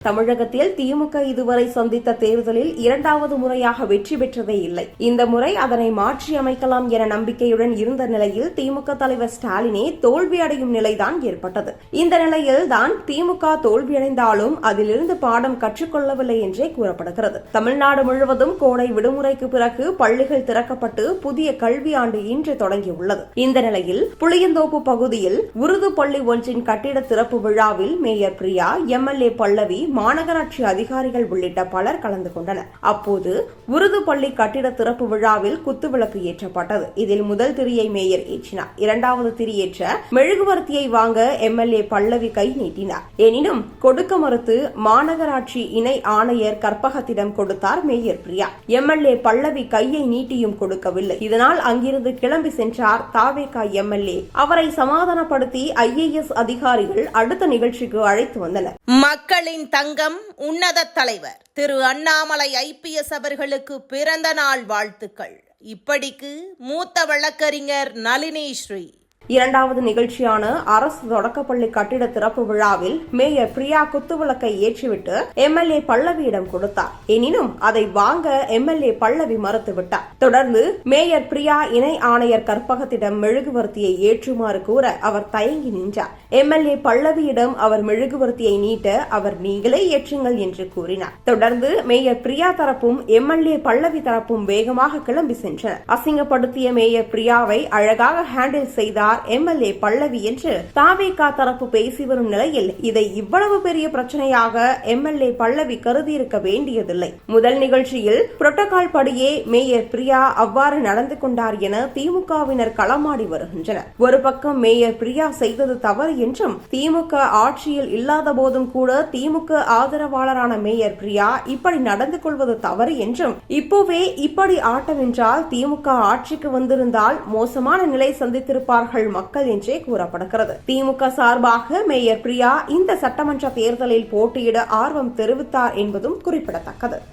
தமிழகத்தில் திமுக இதுவரை சந்தித்த தேர்தலில் இரண்டாவது முறையாக வெற்றி பெற்றதே இல்லை. இந்த முறை அதனை மாற்றி அமைக்கலாம் என நம்பிக்கையுடன் இருந்த நிலையில் திமுக தலைவர் ஸ்டாலினே தோல்வியடையும் நிலைதான் ஏற்பட்டது. இந்த நிலையில் தான் திமுக தோல்வியடைந்தாலும் அதிலிருந்து பாடம் கற்றுக்கொள்ளவில்லை என்றே கூறப்படுகிறது. தமிழ்நாடு முழுவதும் கோடை விடுமுறைக்கு பிறகு பள்ளிகள் திறக்கப்பட்டு புதிய கல்வியாண்டு இன்று தொடங்கியுள்ளது. இந்த நிலையில் புளியந்தோப்பு பகுதியில் உருது பள்ளி ஒன்றின் கட்டிட திறப்பு விழாவில் மேயர் பிரியா, எம்எல்ஏ பல்லவி, மாநகராட்சி அதிகாரிகள் உள்ளிட்ட பலர் கலந்து கொண்டனர். அப்போது உருது பள்ளி கட்டிட திறப்பு விழாவில் குத்துவிளக்கு ஏற்றப்பட்டது. இதில் முதல் திரியை மேயர் ஏற்றினார். இரண்டாவது திரி ஏற்ற மெழுகுவர்த்தியை வாங்க எம்எல்ஏ பல்லவி கை நீட்டினார். எனினும் கொடுக்க மறுத்து மாநகராட்சி இணை ஆணையர் கற்பகத்திடம் கொடுத்தார் மேயர் பிரியா. எம்எல்ஏ பல்லவி கையை நீட்டியும் கொடுக்கவில்லை. இதனால் அங்கிருந்து கிளம்பி சென்றார் தாவேகா எம்எல்ஏ. அவரை சமாதானப்படுத்தி IAS அதிகாரிகள் அடுத்த நிகழ்ச்சிக்கு அழைத்து வந்தனர். மக்களின் தங்கம் உன்னத தலைவர் திரு அண்ணாமலை IPS அவர்களுக்கு பிறந்த நாள் வாழ்த்துக்கள். இப்படிக்கு மூத்த வழக்கறிஞர் நளினி ஸ்ரீ. இரண்டாவது நிகழ்ச்சியான அரசு தொடக்கப்பள்ளி கட்டிட திறப்பு விழாவில் மேயர் பிரியா குத்துவிளக்கை ஏற்றிவிட்டு எம்எல்ஏ பல்லவியிடம் கொடுத்தார். எனினும் அதை வாங்க எம்எல்ஏ பல்லவி மறுத்துவிட்டார். தொடர்ந்து மேயர் பிரியா இணை ஆணையர் கற்பகத்திடம் மெழுகுவர்த்தியை ஏற்றுமாறு கூற அவர் தயங்கி நின்றார். எம்எல்ஏ பல்லவியிடம் அவர் மெழுகுவர்த்தியை நீட்ட அவர் நீங்களே ஏற்றுங்கள் என்று கூறினார். தொடர்ந்து மேயர் பிரியா தரப்பும் எம்எல்ஏ பல்லவி தரப்பும் வேகமாக கிளம்பி சென்றனர். அசிங்கப்படுத்திய மேயர் பிரியாவை அழகாக ஹேண்டில் செய்தார் எம்எல்ஏ பல்லவி என்று தாவேகா தரப்பு பேசி வரும் நிலையில் இதை இவ்வளவு பெரிய பிரச்சனையாக எம்எல்ஏ பல்லவி கருதியிருக்க வேண்டியதில்லை. முதல் நிகழ்ச்சியில் புரோட்டோகால் படியே மேயர் பிரியா அவ்வாறு நடந்து கொண்டார் என திமுகவினர் களமாடி வருகின்றனர். ஒரு பக்கம் மேயர் பிரியா செய்தது தவறு என்றும், திமுக ஆட்சியில் இல்லாத போதும் கூட திமுக ஆதரவாளரான மேயர் பிரியா இப்படி நடந்து கொள்வது தவறு என்றும், இப்போவே இப்படி ஆட்டம் என்றால் திமுக ஆட்சிக்கு வந்திருந்தால் மோசமான நிலை சந்தித்திருப்பார்கள் மக்கள் என்றே கூறப்படுகிறது. திமுக சார்பாக மேயர் பிரியா இந்த சட்டமன்ற தேர்தலில் போட்டியிட ஆர்வம் தெரிவித்தார் என்பதும் குறிப்பிடத்தக்கது.